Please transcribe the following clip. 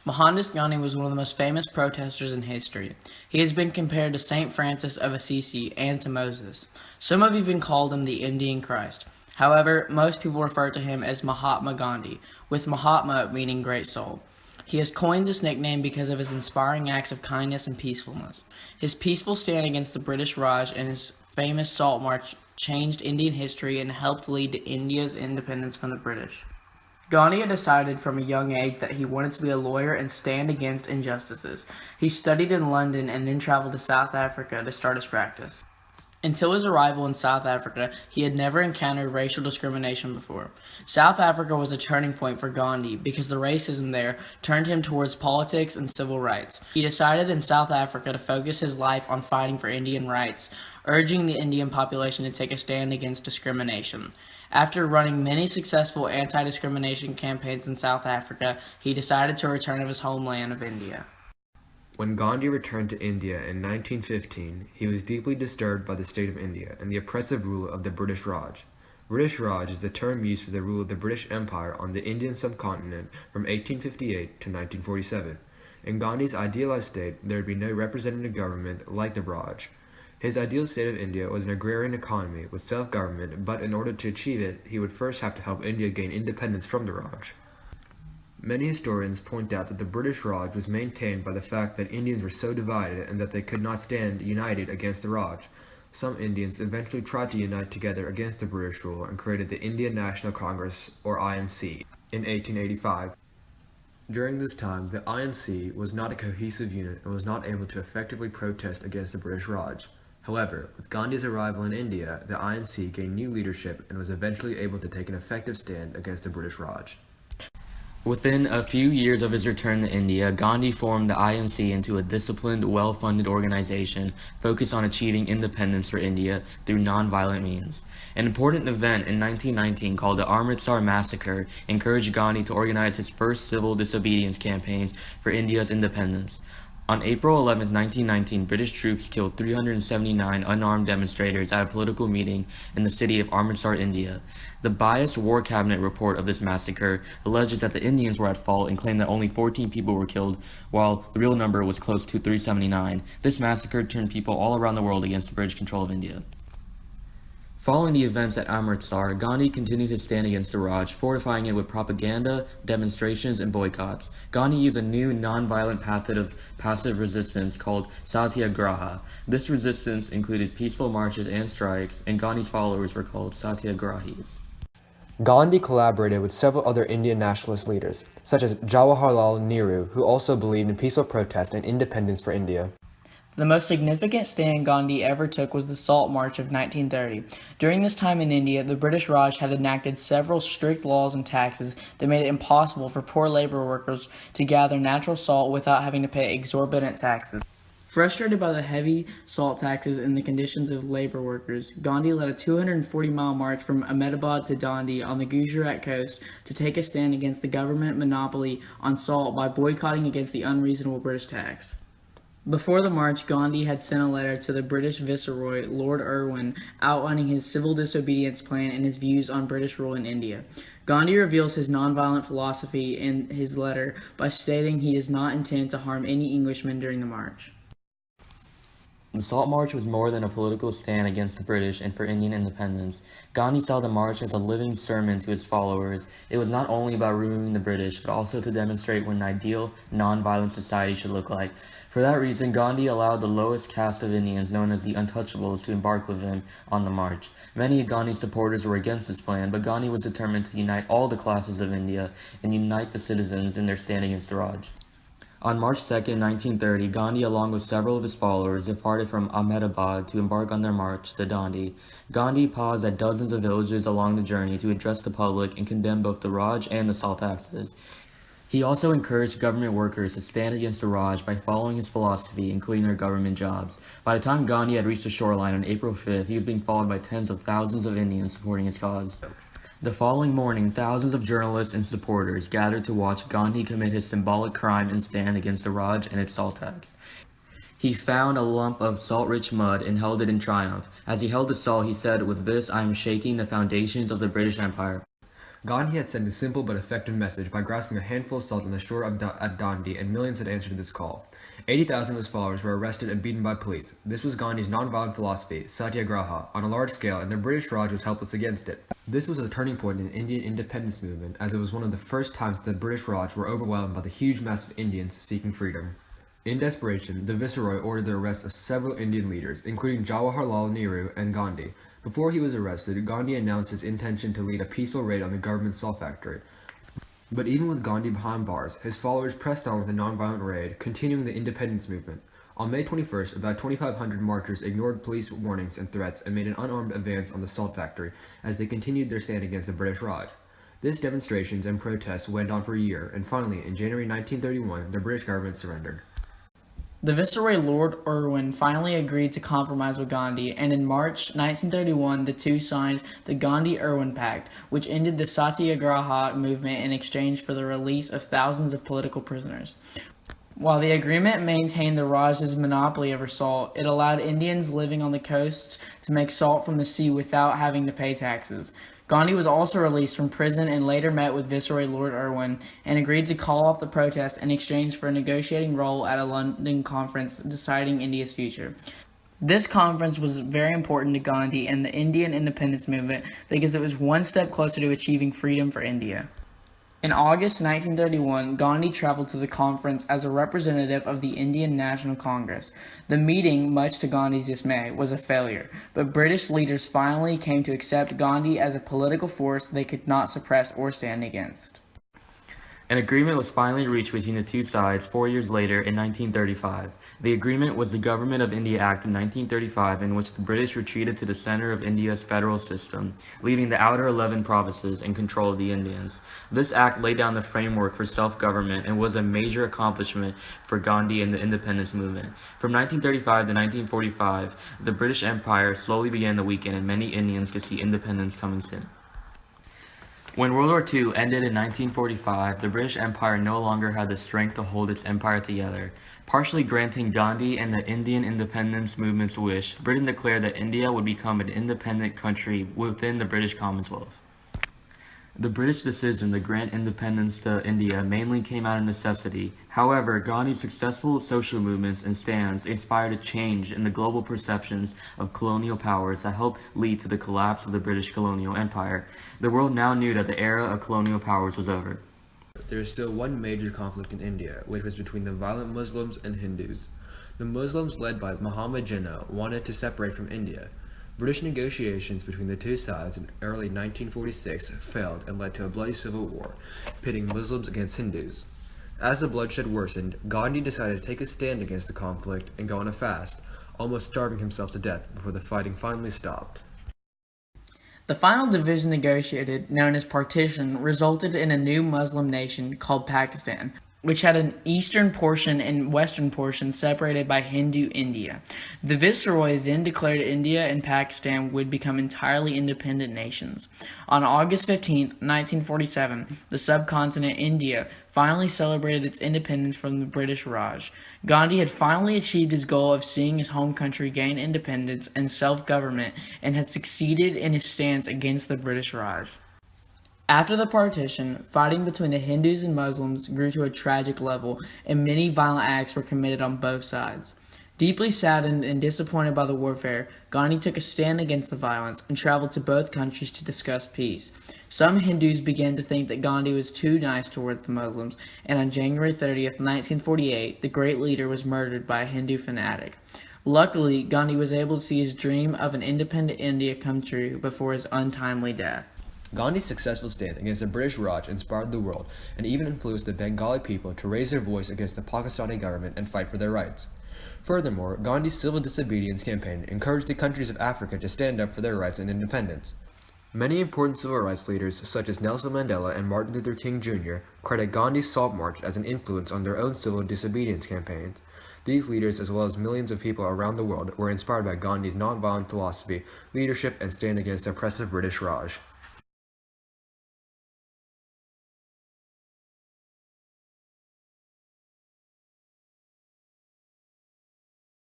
Mohandas Gandhi was one of the most famous protesters in history. He has been compared to Saint Francis of Assisi and to Moses. Some have even called him the Indian Christ. However, most people refer to him as Mahatma Gandhi, with Mahatma meaning great soul. He has coined this nickname because of his inspiring acts of kindness and peacefulness. His peaceful stand against the British Raj and his famous Salt March changed Indian history and helped lead to India's independence from the British. Gandhi had decided from a young age that he wanted to be a lawyer and stand against injustices. He studied in London and then traveled to South Africa to start his practice. Until his arrival in South Africa, he had never encountered racial discrimination before. South Africa was a turning point for Gandhi because the racism there turned him towards politics and civil rights. He decided in South Africa to focus his life on fighting for Indian rights, urging the Indian population to take a stand against discrimination. After running many successful anti-discrimination campaigns in South Africa, he decided to return to his homeland of India. When Gandhi returned to India in 1915, he was deeply disturbed by the state of India and the oppressive rule of the British Raj. British Raj is the term used for the rule of the British Empire on the Indian subcontinent from 1858 to 1947. In Gandhi's idealized state, there would be no representative government like the Raj. His ideal state of India was an agrarian economy with self-government, but in order to achieve it, he would first have to help India gain independence from the Raj. Many historians point out that the British Raj was maintained by the fact that Indians were so divided and that they could not stand united against the Raj. Some Indians eventually tried to unite together against the British rule and created the Indian National Congress, or INC, in 1885. During this time, the INC was not a cohesive unit and was not able to effectively protest against the British Raj. However, with Gandhi's arrival in India, the INC gained new leadership and was eventually able to take an effective stand against the British Raj. Within a few years of his return to India, Gandhi formed the INC into a disciplined, well-funded organization focused on achieving independence for India through non-violent means. An important event in 1919 called the Amritsar Massacre encouraged Gandhi to organize his first civil disobedience campaigns for India's independence. On April 11, 1919, British troops killed 379 unarmed demonstrators at a political meeting in the city of Amritsar, India. The biased War Cabinet report of this massacre alleges that the Indians were at fault and claimed that only 14 people were killed, while the real number was close to 379. This massacre turned people all around the world against the British control of India. Following the events at Amritsar, Gandhi continued his stand against the Raj, fortifying it with propaganda, demonstrations, and boycotts. Gandhi used a new non-violent method of passive resistance called satyagraha. This resistance included peaceful marches and strikes, and Gandhi's followers were called satyagrahis. Gandhi collaborated with several other Indian nationalist leaders, such as Jawaharlal Nehru, who also believed in peaceful protest and independence for India. The most significant stand Gandhi ever took was the Salt March of 1930. During this time in India, the British Raj had enacted several strict laws and taxes that made it impossible for poor labor workers to gather natural salt without having to pay exorbitant taxes. Frustrated by the heavy salt taxes and the conditions of labor workers, Gandhi led a 240-mile march from Ahmedabad to Dandi on the Gujarat coast to take a stand against the government monopoly on salt by boycotting against the unreasonable British tax. Before the march, Gandhi had sent a letter to the British Viceroy, Lord Irwin, outlining his civil disobedience plan and his views on British rule in India. Gandhi reveals his nonviolent philosophy in his letter by stating he does not intend to harm any Englishmen during the march. The Salt March was more than a political stand against the British and for Indian independence. Gandhi saw the march as a living sermon to his followers. It was not only about removing the British, but also to demonstrate what an ideal, non-violent society should look like. For that reason, Gandhi allowed the lowest caste of Indians, known as the Untouchables, to embark with him on the march. Many of Gandhi's supporters were against this plan, but Gandhi was determined to unite all the classes of India and unite the citizens in their stand against the Raj. On March 2, 1930, Gandhi, along with several of his followers, departed from Ahmedabad to embark on their march to Dandi. Gandhi paused at dozens of villages along the journey to address the public and condemn both the Raj and the salt taxes. He also encouraged government workers to stand against the Raj by following his philosophy and quitting their government jobs. By the time Gandhi had reached the shoreline on April 5th, he was being followed by tens of thousands of Indians supporting his cause. The following morning, thousands of journalists and supporters gathered to watch Gandhi commit his symbolic crime and stand against the Raj and its salt tax. He found a lump of salt-rich mud and held it in triumph. As he held the salt, he said, "With this I am shaking the foundations of the British Empire." Gandhi had sent a simple but effective message by grasping a handful of salt on the shore at Dandi, and millions had answered this call. 80,000 of his followers were arrested and beaten by police. This was Gandhi's nonviolent philosophy, satyagraha, on a large scale, and the British Raj was helpless against it. This was a turning point in the Indian independence movement, as it was one of the first times that the British Raj were overwhelmed by the huge mass of Indians seeking freedom. In desperation, the Viceroy ordered the arrest of several Indian leaders, including Jawaharlal Nehru and Gandhi. Before he was arrested, Gandhi announced his intention to lead a peaceful raid on the government salt factory. But even with Gandhi behind bars, his followers pressed on with a nonviolent raid, continuing the independence movement. On May 21st, about 2,500 marchers ignored police warnings and threats and made an unarmed advance on the salt factory as they continued their stand against the British Raj. These demonstrations and protests went on for a year, and finally, in January 1931, the British government surrendered. The Viceroy Lord Irwin finally agreed to compromise with Gandhi, and in March 1931 the two signed the Gandhi-Irwin Pact, which ended the Satyagraha movement in exchange for the release of thousands of political prisoners. While the agreement maintained the Raj's monopoly over salt, it allowed Indians living on the coasts to make salt from the sea without having to pay taxes. Gandhi was also released from prison and later met with Viceroy Lord Irwin and agreed to call off the protest in exchange for a negotiating role at a London conference deciding India's future. This conference was very important to Gandhi and the Indian independence movement because it was one step closer to achieving freedom for India. In August 1931, Gandhi traveled to the conference as a representative of the Indian National Congress. The meeting, much to Gandhi's dismay, was a failure, but British leaders finally came to accept Gandhi as a political force they could not suppress or stand against. An agreement was finally reached between the two sides 4 years later in 1935. The agreement was the Government of India Act of 1935, in which the British retreated to the center of India's federal system, leaving the outer 11 provinces in control of the Indians. This act laid down the framework for self-government and was a major accomplishment for Gandhi and the independence movement. From 1935 to 1945, the British Empire slowly began to weaken, and many Indians could see independence coming soon. When World War II ended in 1945, the British Empire no longer had the strength to hold its empire together. Partially granting Gandhi and the Indian independence movement's wish, Britain declared that India would become an independent country within the British Commonwealth. The British decision to grant independence to India mainly came out of necessity. However, Gandhi's successful social movements and stands inspired a change in the global perceptions of colonial powers that helped lead to the collapse of the British colonial empire. The world now knew that the era of colonial powers was over. There is still one major conflict in India, which was between the violent Muslims and Hindus. The Muslims, led by Muhammad Jinnah, wanted to separate from India. British negotiations between the two sides in early 1946 failed and led to a bloody civil war, pitting Muslims against Hindus. As the bloodshed worsened, Gandhi decided to take a stand against the conflict and go on a fast, almost starving himself to death before the fighting finally stopped. The final division negotiated, known as partition, resulted in a new Muslim nation called Pakistan, which had an eastern portion and western portion separated by Hindu India. The Viceroy then declared India and Pakistan would become entirely independent nations. On August 15, 1947, the subcontinent India finally celebrated its independence from the British Raj. Gandhi had finally achieved his goal of seeing his home country gain independence and self-government and had succeeded in his stance against the British Raj. After the partition, fighting between the Hindus and Muslims grew to a tragic level, and many violent acts were committed on both sides. Deeply saddened and disappointed by the warfare, Gandhi took a stand against the violence and traveled to both countries to discuss peace. Some Hindus began to think that Gandhi was too nice towards the Muslims, and on January 30th, 1948, the great leader was murdered by a Hindu fanatic. Luckily, Gandhi was able to see his dream of an independent India come true before his untimely death. Gandhi's successful stand against the British Raj inspired the world and even influenced the Bengali people to raise their voice against the Pakistani government and fight for their rights. Furthermore, Gandhi's civil disobedience campaign encouraged the countries of Africa to stand up for their rights and independence. Many important civil rights leaders, such as Nelson Mandela and Martin Luther King Jr., credit Gandhi's Salt March as an influence on their own civil disobedience campaigns. These leaders, as well as millions of people around the world, were inspired by Gandhi's nonviolent philosophy, leadership, and stand against the oppressive British Raj.